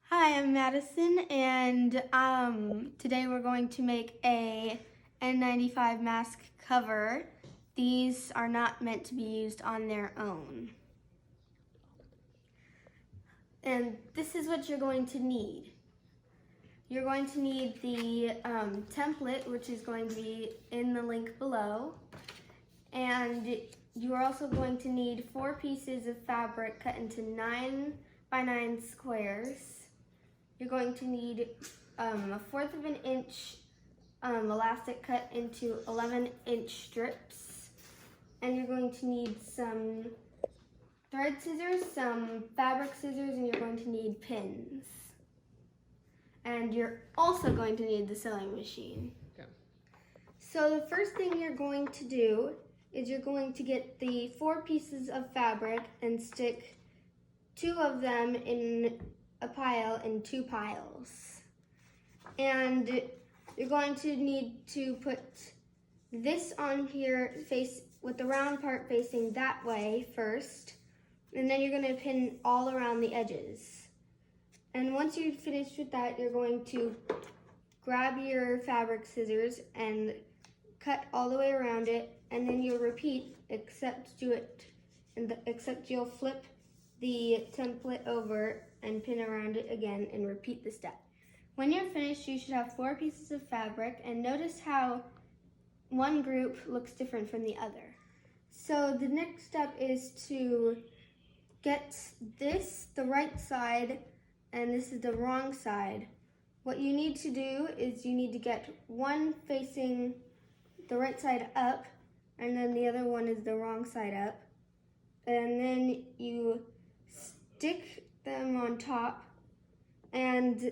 Hi, I'm Madison, and today we're going to make a N95 mask cover. These are not meant to be used on their own. And this is what you're going to need. You're going to need the template, which is going to be in the link below. And you are also going to need 4 pieces of fabric cut into 9 by 9 squares. You're going to need a 1/4 of an inch elastic cut into 11-inch strips. And you're going to need some thread scissors, some fabric scissors, and you're going to need pins. And you're also going to need the sewing machine. Okay. So the first thing you're going to do is you're going to get the 4 pieces of fabric and stick 2 of them in a pile in 2 piles. And you're going to need to put this on here with the round part facing that way first, and then you're going to pin all around the edges. And once you're finished with that, you're going to grab your fabric scissors and cut all the way around it, and then you'll repeat except you'll flip the template over and pin around it again and repeat the step. When you're finished, you should have 4 pieces of fabric, and notice how one group looks different from the other. So the next step is to get this the right side and this is the wrong side. What you need to do is you need to get one facing the right side up, and then the other one is the wrong side up. And then you stick them on top, and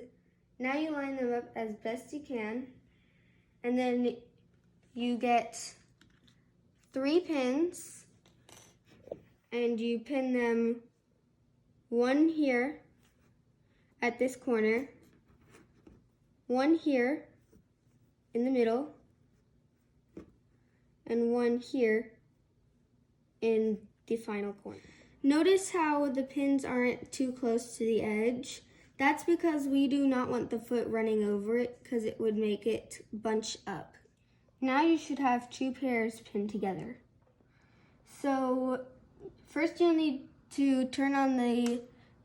now you line them up as best you can, and then you get 3 pins, and you pin them, one here at this corner, one here in the middle, and one here in the final corner. Notice how the pins aren't too close to the edge. That's because we do not want the foot running over it, because it would make it bunch up. Now you should have 2 pairs pinned together. So first you'll need to turn on the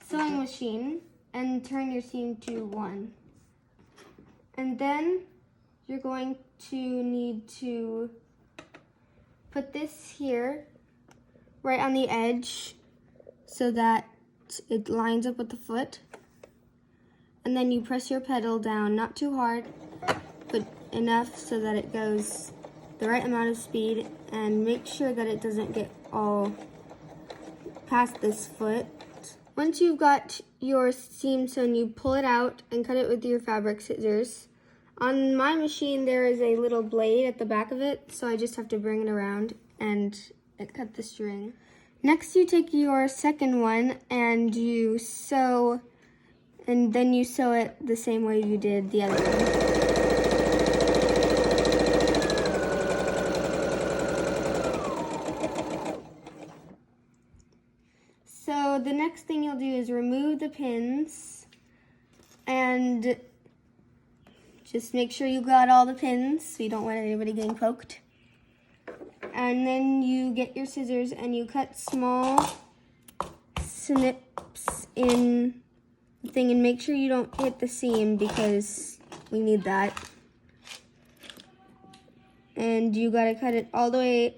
sewing machine and turn your seam to 1. And then you're going to need to put this here right on the edge so that it lines up with the foot. And then you press your pedal down, not too hard, but enough so that it goes the right amount of speed, and make sure that it doesn't get all past this foot. Once you've got your seam sewn, you pull it out and cut it with your fabric scissors. On my machine, there is a little blade at the back of it, so I just have to bring it around and cut the string. Next, you take your second one and you sew, and then you sew it the same way you did the other one. So the next thing you'll do is remove the pins, and just make sure you got all the pins so you don't want anybody getting poked. And then you get your scissors and you cut small snips in the thing, and make sure you don't hit the seam because we need that. And you gotta cut it all the way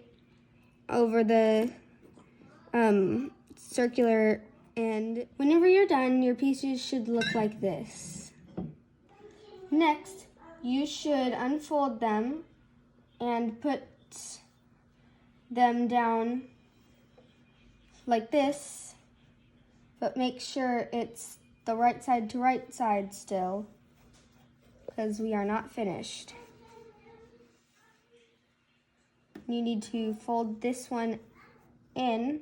over the circular end. Whenever you're done, your pieces should look like this. Next, you should unfold them and put them down like this, but make sure it's the right side to right side still, because we are not finished. You need to fold this one in,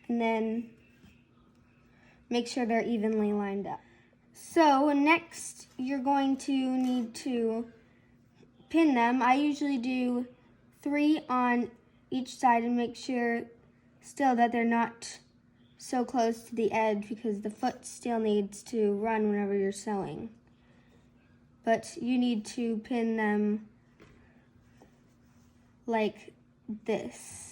and then make sure they're evenly lined up. So next, you're going to need to pin them. I usually do 3 on each side and make sure still that they're not so close to the edge because the foot still needs to run whenever you're sewing. But you need to pin them like this.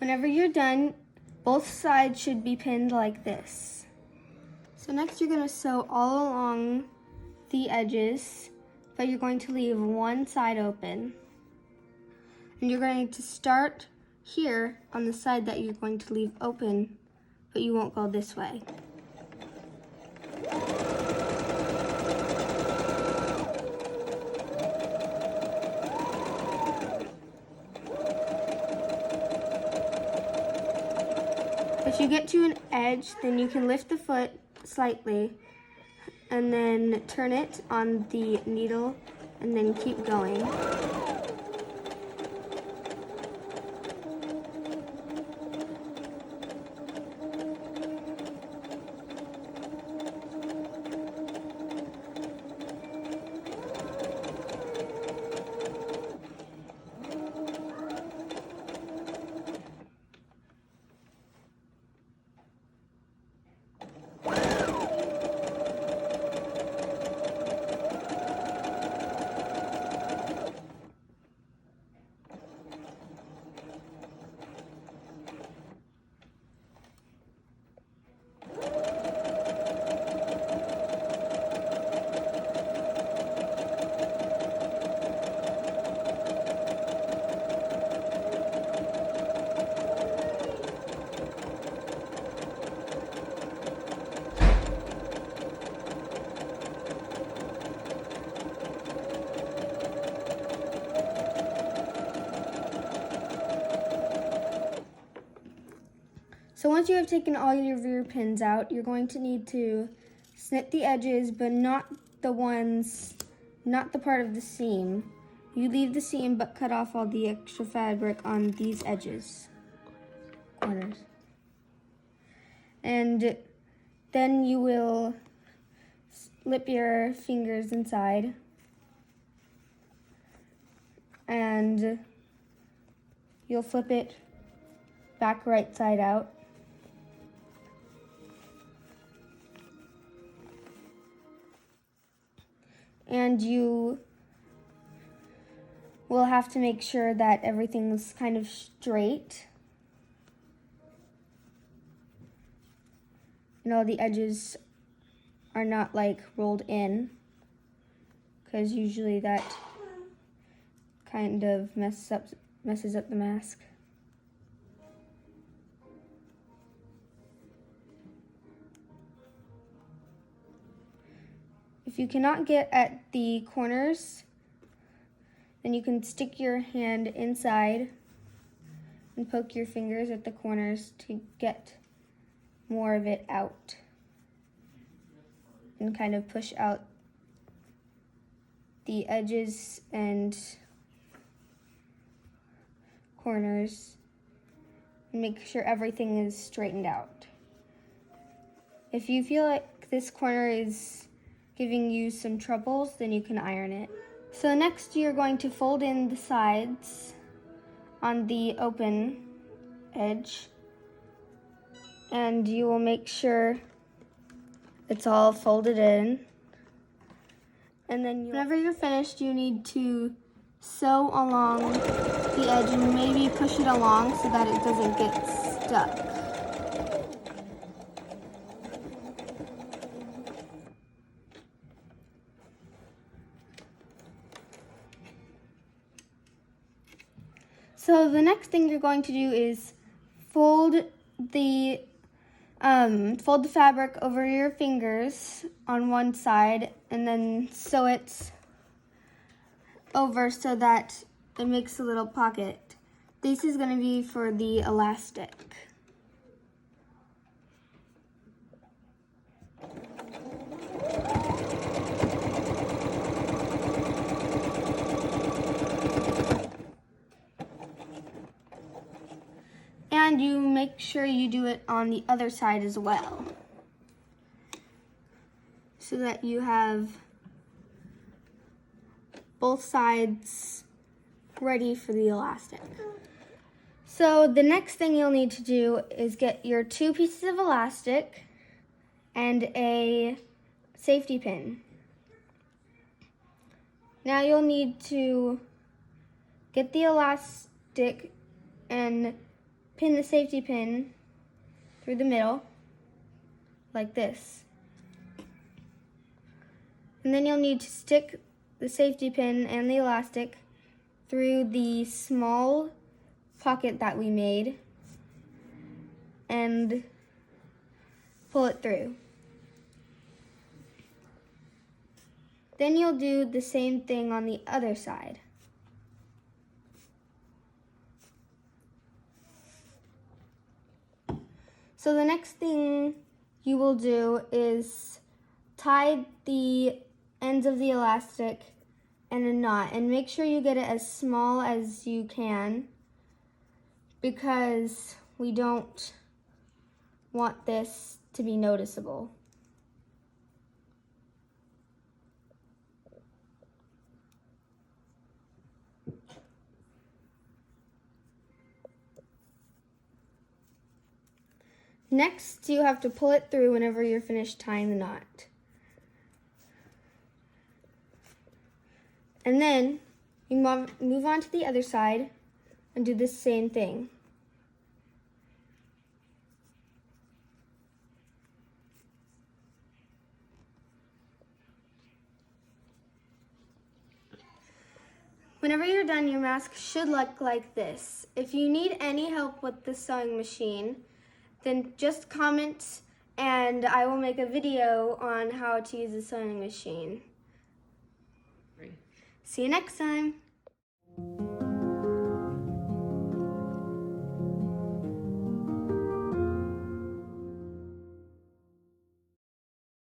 Whenever you're done, both sides should be pinned like this. So next you're going to sew all along the edges, but you're going to leave one side open. And you're going to start here on the side that you're going to leave open, but you won't go this way. If you get to an edge, then you can lift the foot slightly and then turn it on the needle and then keep going. So once you have taken all your rear pins out, you're going to need to snip the edges, but not the part of the seam. You leave the seam, but cut off all the extra fabric on these edges, corners. And then you will slip your fingers inside, and you'll flip it back right side out. And you will have to make sure that everything's kind of straight. And all the edges are not like rolled in, because usually that kind of messes up the mask. If you cannot get at the corners, then you can stick your hand inside and poke your fingers at the corners to get more of it out and kind of push out the edges and corners and make sure everything is straightened out. If you feel like this corner is giving you some troubles, then you can iron it. So next you're going to fold in the sides on the open edge, and you will make sure it's all folded in. And then whenever you're finished, you need to sew along the edge and maybe push it along so that it doesn't get stuck. So the next thing you're going to do is fold the fabric over your fingers on one side and then sew it over so that it makes a little pocket. This is going to be for the elastic. And And you make sure you do it on the other side as well, so that you have both sides ready for the elastic. So the next thing you'll need to do is get your 2 pieces of elastic and a safety pin. Now you'll need to get the elastic and pin the safety pin through the middle, like this. And then you'll need to stick the safety pin and the elastic through the small pocket that we made and pull it through. Then you'll do the same thing on the other side. So the next thing you will do is tie the ends of the elastic in a knot, and make sure you get it as small as you can, because we don't want this to be noticeable. Next, you have to pull it through whenever you're finished tying the knot. And then you move on to the other side and do the same thing. Whenever you're done, your mask should look like this. If you need any help with the sewing machine, then just comment and I will make a video on how to use the sewing machine. See you next time.